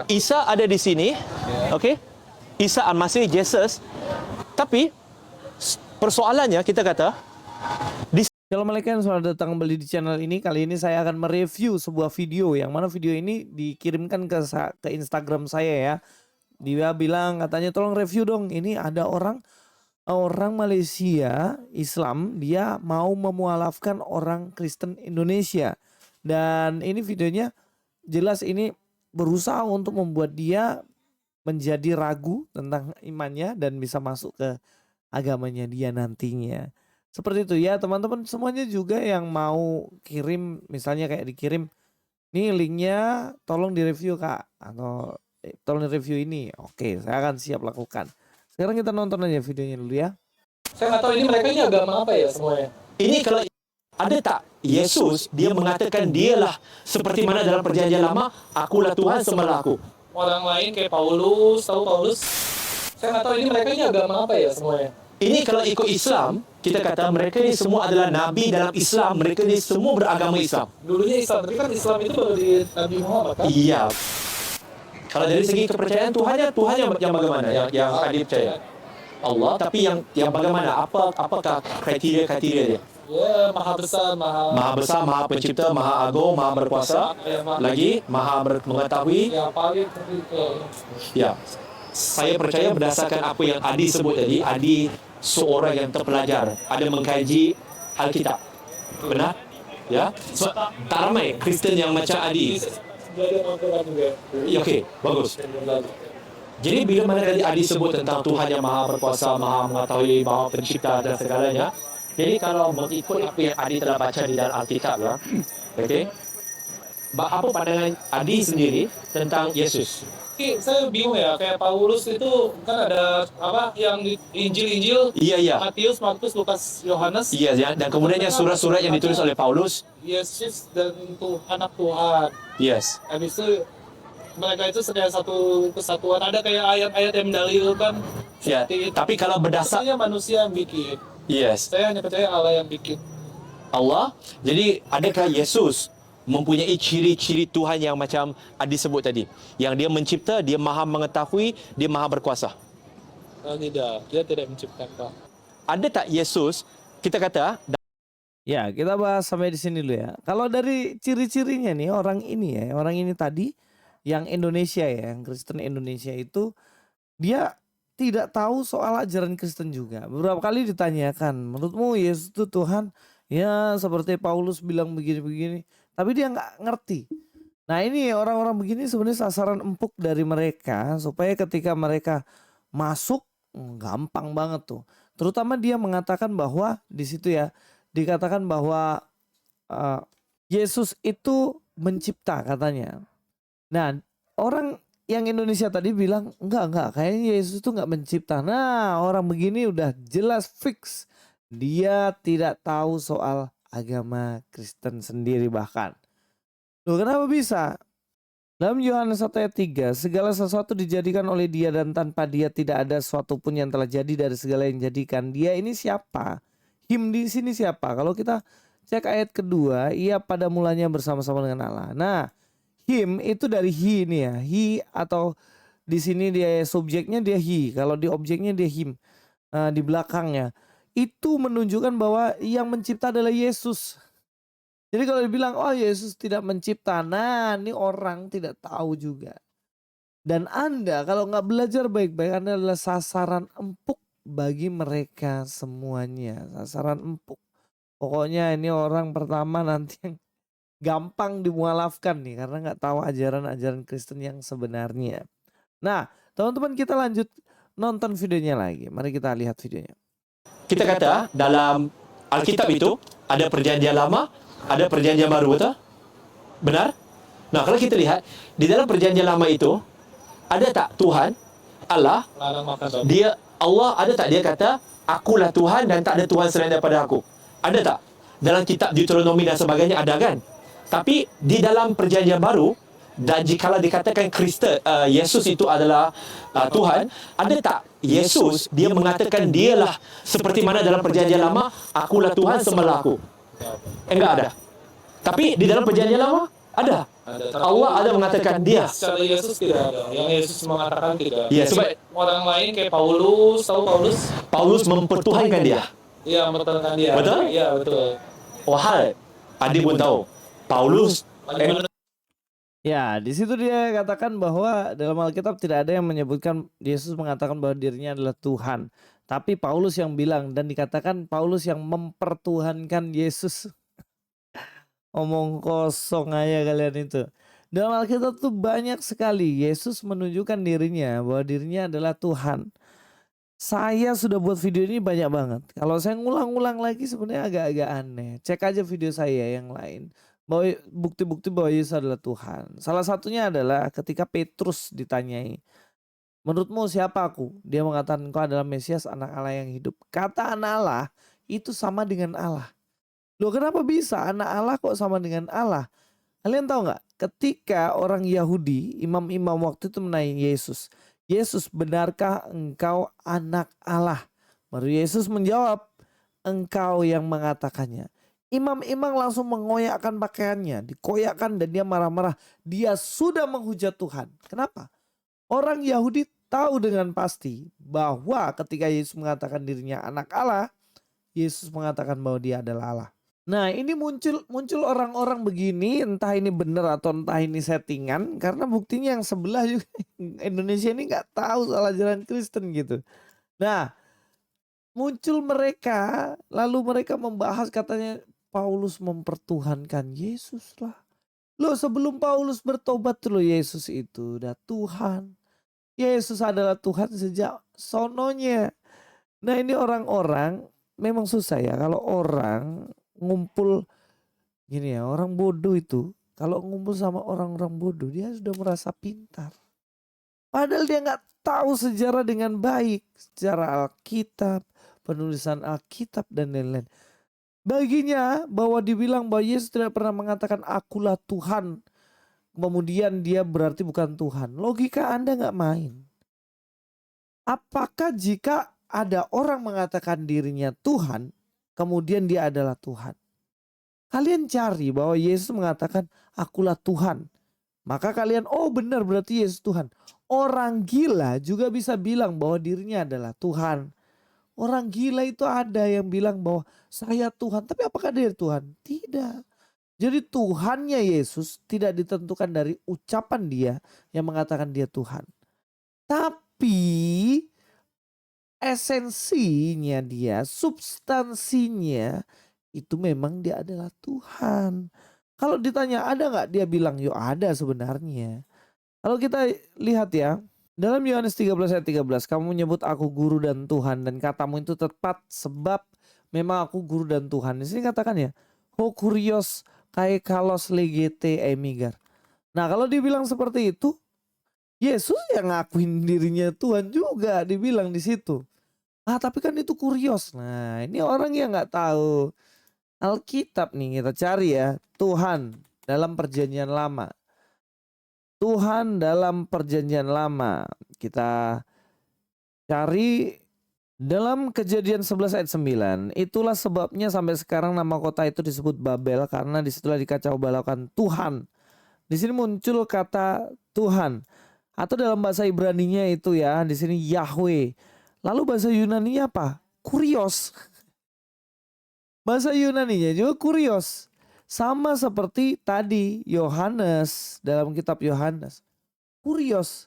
Isa ada di sini, okey? Isa Al-Masih, Jesus. Tapi persoalannya kita kata Assalamualaikum, selamat datang kembali di channel ini. Kali ini saya akan mereview sebuah video yang mana video ini dikirimkan ke Instagram saya ya. Dia bilang katanya tolong review dong. Ini ada orang Malaysia Islam, dia mau memualafkan orang Kristen Indonesia. Dan ini videonya jelas ini berusaha untuk membuat dia menjadi ragu tentang imannya dan bisa masuk ke agamanya dia nantinya. Seperti itu ya teman-teman, semuanya juga yang mau kirim, misalnya kayak dikirim nih linknya, tolong direview kak, atau tolong direview ini. Oke, saya akan siap lakukan. Sekarang kita nonton aja videonya dulu ya. Saya nggak tahu ini mereka ini agama apa ya semuanya. Ini kalau ada tak Yesus, dia mengatakan dialah seperti mana dalam perjanjian lama, akulah Tuhan sembahlah aku. Orang lain kayak Paulus, tahu Paulus? Saya nggak tahu ini mereka ini agama apa ya semuanya. Ini kalau ikut Islam, kita kata mereka ini semua adalah nabi dalam Islam, mereka ini semua beragama Islam. Dulunya Islam, tapi kan Islam itu baru di Nabi Muhammad kan? Iya. Kalau dari segi kepercayaan Tuhan yang bagaimana? Yang Adi percaya? Allah, tapi yang bagaimana? Apakah kriteria dia? Ya, maha besar, Maha pencipta, maha agung, maha berkuasa, lagi maha mengetahui. Ya, paling Ya. Saya percaya berdasarkan apa yang Adi sebut tadi, Adi seorang yang terpelajar, ada mengkaji Alkitab. Benar? Ya. So, tak ramai Kristen yang macam Adi. belajar Al-Quran juga. Ya, okey, bagus. Jadi bila mana tadi Adi sebut tentang Tuhan yang maha berkuasa, maha mengetahui, maha pencipta dan segalanya. Jadi kalau mengikut apa yang Adi telah baca di dalam Alkitab ya. Okey. Apa pandangan Adi sendiri tentang Yesus? Saya bingung ya, kayak Paulus itu kan ada apa yang di Injil, Iya. Matius, Markus, Lukas, Yohanes. Iya ya, dan kemudiannya surat-surat yang ditulis oleh Paulus. Yesus dan anak Tuhan. Yes. Habis itu mereka itu sedang satu kesatuan. Ada kayak ayat-ayat yang mendalilkan. Ya. Tapi kalau berdasar manusia yang bikin. Yes. Saya hanya percaya Allah yang bikin. Allah. Jadi adakah Yesus mempunyai ciri-ciri Tuhan yang macam Adi sebut tadi, yang dia mencipta, dia maha mengetahui, dia maha berkuasa? Tidak, dia tidak menciptakan. Ada tak Yesus, kita kata ya, kita bahas sampai di sini dulu ya. Kalau dari ciri-cirinya nih, orang ini tadi yang Indonesia ya, yang Kristen Indonesia itu, dia tidak tahu soal ajaran Kristen juga. Beberapa kali ditanyakan, menurutmu Yesus itu Tuhan? Ya seperti Paulus bilang begini-begini, tapi dia nggak ngerti. Nah ini orang-orang begini sebenarnya sasaran empuk dari mereka, supaya ketika mereka masuk gampang banget tuh. Terutama dia mengatakan bahwa di situ ya, dikatakan bahwa Yesus itu mencipta katanya. Nah orang yang Indonesia tadi bilang enggak, kayaknya Yesus itu enggak mencipta. Nah orang begini udah jelas fix, dia tidak tahu soal agama Kristen sendiri bahkan. Loh kenapa bisa? Dalam Yohanes 1 ayat 3, segala sesuatu dijadikan oleh dia dan tanpa dia tidak ada sesuatu pun yang telah jadi dari segala yang dijadikan. Dia ini siapa? Him di sini siapa? Kalau kita cek ayat kedua, ia pada mulanya bersama-sama dengan Allah. Nah, him itu dari he ini ya. He atau di sini dia subjeknya dia he. Kalau di objeknya dia him. Di belakangnya. Itu menunjukkan bahwa yang mencipta adalah Yesus. Jadi kalau dibilang oh Yesus tidak mencipta, nah ini orang tidak tahu juga. Dan Anda kalau nggak belajar baik-baik, Anda adalah sasaran empuk bagi mereka semuanya. Sasaran empuk. Pokoknya ini orang pertama nanti yang gampang dimualafkan nih, karena nggak tahu ajaran-ajaran Kristen yang sebenarnya. Nah teman-teman, kita lanjut nonton videonya lagi. Mari kita lihat videonya. Kita kata dalam Alkitab itu ada perjanjian lama, ada perjanjian baru, betul? Benar? Nah kalau kita lihat di dalam perjanjian lama itu, ada tak Tuhan Allah, dia Allah ada tak dia kata akulah Tuhan dan tak ada Tuhan selain daripada aku? Ada tak? Dalam kitab Deuteronomi dan sebagainya ada kan? Tapi di dalam perjanjian baru, dan jikalau dikatakan Yesus itu adalah Tuhan, ada tak Yesus dia mengatakan dialah seperti mana dalam perjanjian lama, akulah Tuhan sembahlah aku? Enggak ada. Tapi di dalam perjanjian lama Ada. Tapi Allah ada mengatakan dia. secara Yesus tidak ada. Yang Yesus mengatakan tidak. Iya, Coba orang lain kayak Paulus, tahu Paulus? Paulus mempertuhankan dia. Iya, mempertahankan dia. Betul? Iya, betul. Wahai, adik pun tahu. Paulus Bagaimana Ya, di situ dia katakan bahwa dalam Alkitab tidak ada yang menyebutkan Yesus mengatakan bahwa dirinya adalah Tuhan. Tapi Paulus yang bilang dan dikatakan Paulus yang mempertuhankan Yesus. Omong kosong aja kalian itu. Dalam Alkitab tuh banyak sekali Yesus menunjukkan dirinya bahwa dirinya adalah Tuhan. Saya sudah buat video ini banyak banget. Kalau saya ngulang-ngulang lagi sebenarnya agak-agak aneh. Cek aja video saya yang lain. Bahwa bukti-bukti bahwa Yesus adalah Tuhan. Salah satunya adalah ketika Petrus ditanyai, menurutmu siapa aku? Dia mengatakan engkau adalah Mesias, anak Allah yang hidup. Kata anak Allah itu sama dengan Allah. Loh kenapa bisa anak Allah kok sama dengan Allah? Kalian tahu nggak? Ketika orang Yahudi, imam-imam waktu itu menanya Yesus, Yesus benarkah engkau anak Allah? Baru Yesus menjawab, engkau yang mengatakannya. Imam-imam langsung mengoyakkan pakaiannya, dikoyakkan dan dia marah-marah. Dia sudah menghujat Tuhan. Kenapa? Orang Yahudi tahu dengan pasti bahwa ketika Yesus mengatakan dirinya anak Allah, Yesus mengatakan bahwa dia adalah Allah. Nah ini muncul orang-orang begini, entah ini benar atau entah ini settingan, karena buktinya yang sebelah juga Indonesia ini nggak tahu soal ajaran Kristen gitu. Nah muncul mereka, lalu mereka membahas katanya Paulus mempertuhankan Yesus lah. Loh sebelum Paulus bertobat loh Yesus itu udah Tuhan. Yesus adalah Tuhan sejak sononya. Nah ini orang-orang memang susah ya kalau orang ngumpul gini ya, orang bodoh itu kalau ngumpul sama orang-orang bodoh dia sudah merasa pintar. Padahal dia nggak tahu sejarah dengan baik, sejarah Alkitab, penulisan Alkitab dan lain-lain. Baginya bahwa dibilang bahwa Yesus tidak pernah mengatakan akulah Tuhan, kemudian dia berarti bukan Tuhan. Logika Anda nggak main. Apakah jika ada orang mengatakan dirinya Tuhan, kemudian dia adalah Tuhan? Kalian cari bahwa Yesus mengatakan akulah Tuhan. Maka kalian, oh benar berarti Yesus Tuhan. Orang gila juga bisa bilang bahwa dirinya adalah Tuhan. Orang gila itu ada yang bilang bahwa saya Tuhan. Tapi apakah dia Tuhan? Tidak. Jadi Tuhannya Yesus tidak ditentukan dari ucapan dia yang mengatakan dia Tuhan. Tapi esensinya dia, substansinya itu memang dia adalah Tuhan. Kalau ditanya ada nggak, dia bilang yo ada sebenarnya. Kalau kita lihat ya, dalam Yohanes 13 ayat 13, kamu menyebut aku guru dan Tuhan dan katamu itu tepat sebab memang aku guru dan Tuhan. Di sini katakan ya, ho kurios kai kalos legete emigar. Nah kalau dibilang seperti itu, Yesus yang ngakuin dirinya Tuhan juga dibilang di situ. Ah tapi kan itu kurios. Nah ini orang yang nggak tahu Alkitab nih, kita cari ya, Tuhan dalam perjanjian lama. Tuhan dalam perjanjian lama. Kita cari dalam Kejadian 11 ayat 9. Itulah sebabnya sampai sekarang nama kota itu disebut Babel karena disitulah dikacau balaukan Tuhan. Di sini muncul kata Tuhan. Atau dalam bahasa Ibraninya itu ya, di sini Yahweh. Lalu bahasa Yunaninya apa? Kurios. Bahasa Yunaninya juga kurios. Sama seperti tadi Yohanes dalam kitab Yohanes. Kurios.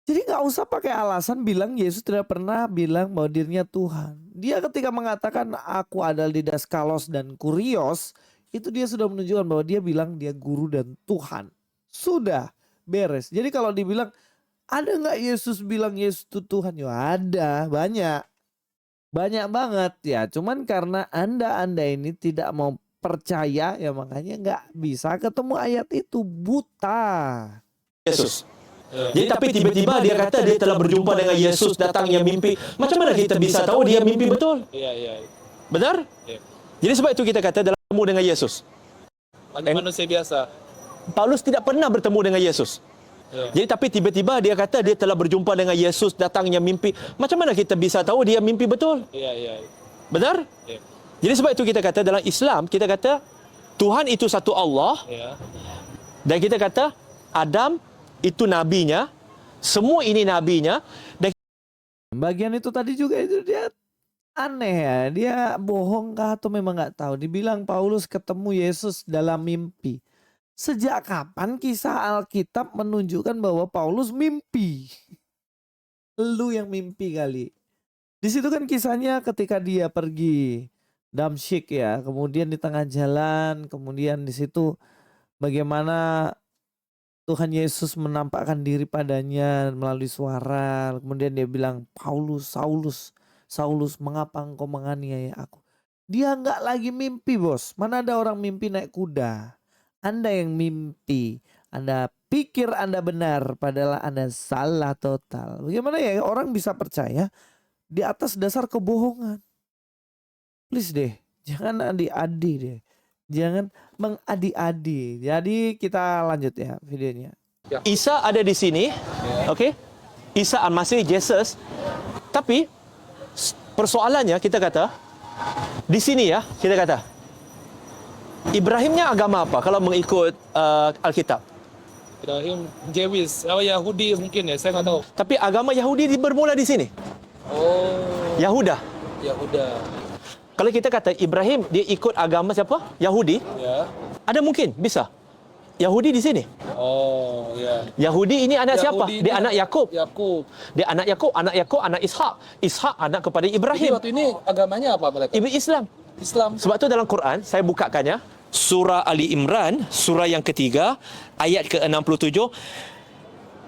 Jadi gak usah pakai alasan bilang Yesus tidak pernah bilang bahwa dirinya Tuhan. Dia ketika mengatakan aku adalah didaskalos dan kurios, itu dia sudah menunjukkan bahwa dia bilang dia guru dan Tuhan. Sudah beres. Jadi kalau dibilang ada gak Yesus bilang Yesus itu Tuhan? Ya ada, banyak. Banyak banget ya. Cuman karena Anda ini tidak mau percaya ya makanya nggak bisa ketemu ayat itu, buta. Yesus. Jadi tapi tiba-tiba dia kata dia telah berjumpa dengan Yesus datangnya mimpi. Macam mana kita bisa tahu dia mimpi betul? Iya. Benar? Iya. Jadi sebab itu kita kata dalam bertemu dengan Yesus. Manusia biasa. Paulus tidak pernah bertemu dengan Yesus. Iya. Jadi tapi tiba-tiba dia kata dia telah berjumpa dengan Yesus datangnya mimpi. Macam mana kita bisa tahu dia mimpi betul? Iya. Benar? Iya. Jadi sebab itu kita kata dalam Islam kita kata Tuhan itu satu Allah. Iya. Dan kita kata Adam itu nabinya, semua ini nabinya, dan Bagian itu tadi juga itu dia aneh ya. Dia bohong kah atau memang nggak tahu. Dibilang Paulus ketemu Yesus dalam mimpi. Sejak kapan kisah Alkitab menunjukkan bahwa Paulus mimpi? Lu yang mimpi kali. Di situ kan kisahnya ketika dia pergi Damsyik ya. Kemudian di tengah jalan. Kemudian di situ bagaimana Tuhan Yesus menampakkan diri padanya melalui suara. Kemudian dia bilang, Paulus, Saulus, Saulus, mengapa engkau menganiaya aku? Dia nggak lagi mimpi, bos. Mana ada orang mimpi naik kuda? Anda yang mimpi. Anda pikir Anda benar, padahal Anda salah total. Bagaimana ya orang bisa percaya di atas dasar kebohongan? Please deh, jangan adi-adi deh. Jangan mengadi-adi. Jadi kita lanjut ya videonya. Isa ada di sini, okey? Isa Al-Masih, Jesus. Tapi persoalannya kita kata di sini ya, kita kata Ibrahimnya agama apa kalau mengikut Alkitab? Ibrahim, Jewis, Yahudi mungkin ya, saya nggak tahu. Tapi agama Yahudi bermula di sini. Oh, Yahuda. ya udah. Kalau kita kata Ibrahim dia ikut agama siapa? Yahudi. Ya. Ada mungkin bisa. Yahudi di sini. Oh, ya. Yahudi ini anak siapa? Yahudi Dia ini anak Yakub. Yakub. Dia anak Yakub, anak Yakub, anak Ishak. Ishak anak kepada Jadi Ibrahim. waktu ini agamanya apa mereka? Islam. Islam. Sebab tu dalam Quran, saya bukakannya, surah Ali Imran, surah yang ketiga, ayat ke-67.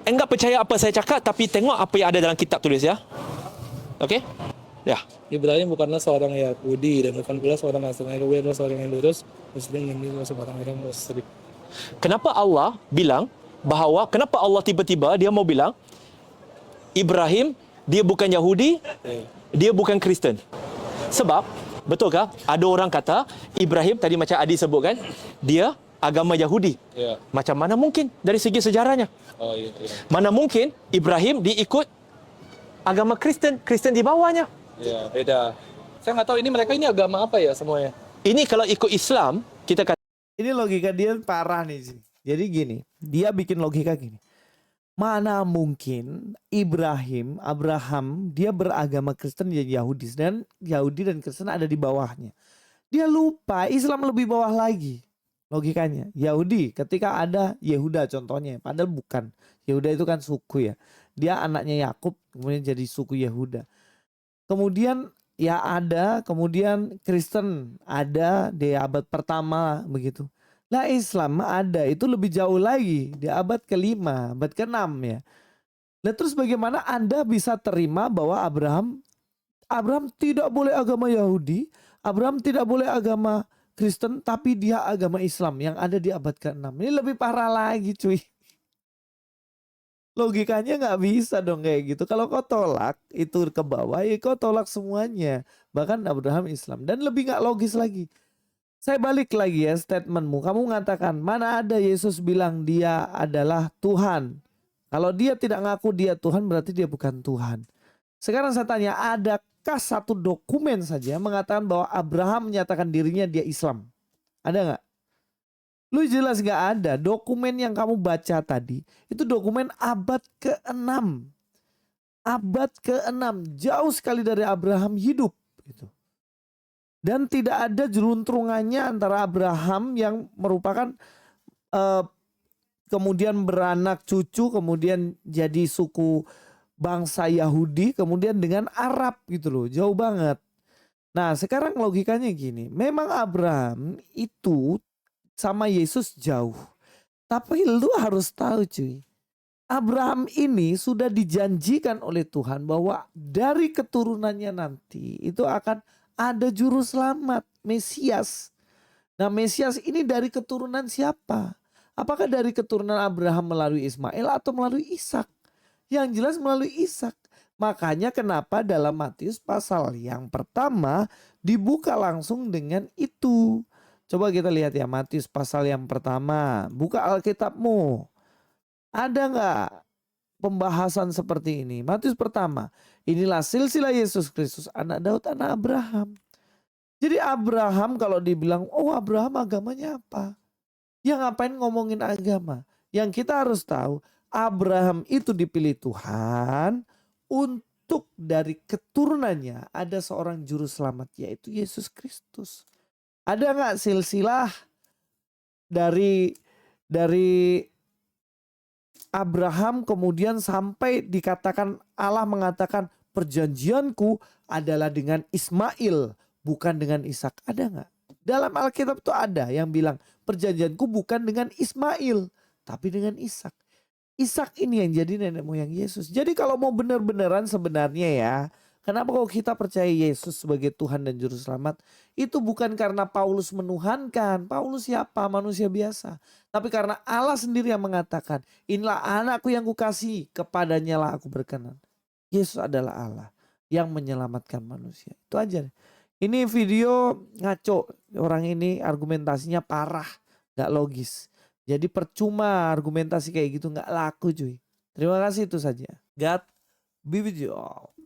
Enggak percaya apa saya cakap, tapi tengok apa yang ada dalam kitab tulis ya. Okey? Ya. Ibrahim bukanlah seorang Yahudi dan bukan pula seorang Nasrani, adalah seorang yang lurus, Muslim yang lurus, seorang yang musyrik. Kenapa Allah bilang bahawa, kenapa Allah tiba-tiba dia mau bilang Ibrahim dia bukan Yahudi, dia bukan Kristen. Sebab, betulkah ada orang kata Ibrahim tadi macam Adi sebutkan, dia agama Yahudi. Ya. Macam mana mungkin dari segi sejarahnya? Oh iya. Mana mungkin Ibrahim diikut agama Kristen, Kristen di bawahnya. Ya, beda. Saya nggak tahu ini mereka ini agama apa ya semuanya. Ini kalau ikut Islam, kita kata Ini logika dia parah nih sih. Jadi gini, dia bikin logika gini. Mana mungkin Abraham, dia beragama Kristen dan Yahudi. Dan Yahudi dan Kristen ada di bawahnya. Dia lupa Islam lebih bawah lagi. Logikanya. Yahudi ketika ada Yehuda contohnya. Padahal bukan. Yehuda itu kan suku ya. Dia anaknya Yakub kemudian jadi suku Yehuda. Kemudian ya ada, kemudian Kristen ada di abad pertama begitu. Lah Islam ada, itu lebih jauh lagi di abad ke-5, abad ke-6 ya. Nah terus bagaimana Anda bisa terima bahwa Abraham tidak boleh agama Yahudi, Abraham tidak boleh agama Kristen, tapi dia agama Islam yang ada di abad ke-6. Ini lebih parah lagi cuy. Logikanya nggak bisa dong kayak gitu. Kalau kau tolak itu ke bawah, ya kau tolak semuanya. Bahkan Abraham Islam. Dan lebih nggak logis lagi. Saya balik lagi ya statementmu. Kamu mengatakan mana ada Yesus bilang dia adalah Tuhan. Kalau dia tidak ngaku dia Tuhan berarti dia bukan Tuhan. Sekarang saya tanya, adakah satu dokumen saja mengatakan bahwa Abraham menyatakan dirinya dia Islam? Ada nggak? Lu jelas gak ada. Dokumen yang kamu baca tadi itu dokumen abad ke-6. Abad ke-6, jauh sekali dari Abraham hidup gitu. Dan tidak ada jeruntrungannya antara Abraham yang merupakan kemudian beranak cucu, kemudian jadi suku bangsa Yahudi, kemudian dengan Arab gitu loh. Jauh banget. Nah, sekarang logikanya gini, memang Abraham itu sama Yesus jauh. Tapi lu harus tahu cuy. Abraham ini sudah dijanjikan oleh Tuhan bahwa dari keturunannya nanti itu akan ada juru selamat, Mesias. Nah Mesias ini dari keturunan siapa? Apakah dari keturunan Abraham melalui Ismail atau melalui Ishak? Yang jelas melalui Ishak. Makanya kenapa dalam Matius pasal yang pertama dibuka langsung dengan itu. Coba kita lihat ya Matius pasal yang pertama. Buka Alkitabmu. Ada nggak pembahasan seperti ini? Matius pertama. Inilah silsilah Yesus Kristus anak Daud anak Abraham. Jadi Abraham kalau dibilang oh Abraham agamanya apa? Ya ngapain ngomongin agama? Yang kita harus tahu, Abraham itu dipilih Tuhan untuk dari keturunannya ada seorang juru selamat, yaitu Yesus Kristus. Ada nggak silsilah dari Abraham kemudian sampai dikatakan Allah mengatakan perjanjianku adalah dengan Ismail bukan dengan Ishak? Ada nggak? Dalam Alkitab itu ada yang bilang perjanjianku bukan dengan Ismail tapi dengan Ishak. Ishak ini yang jadi nenek moyang Yesus. Jadi kalau mau benar-benaran sebenarnya ya, kenapa kalau kita percaya Yesus sebagai Tuhan dan Juru Selamat, itu bukan karena Paulus menuhankan. Paulus siapa? Manusia biasa. Tapi karena Allah sendiri yang mengatakan, inilah anakku yang kukasihi, kepadanya lah aku berkenan. Yesus adalah Allah yang menyelamatkan manusia. Itu aja. Ini video ngaco. Orang ini argumentasinya parah, gak logis. Jadi percuma argumentasi kayak gitu, gak laku cuy. Terima kasih, itu saja. God be with you all.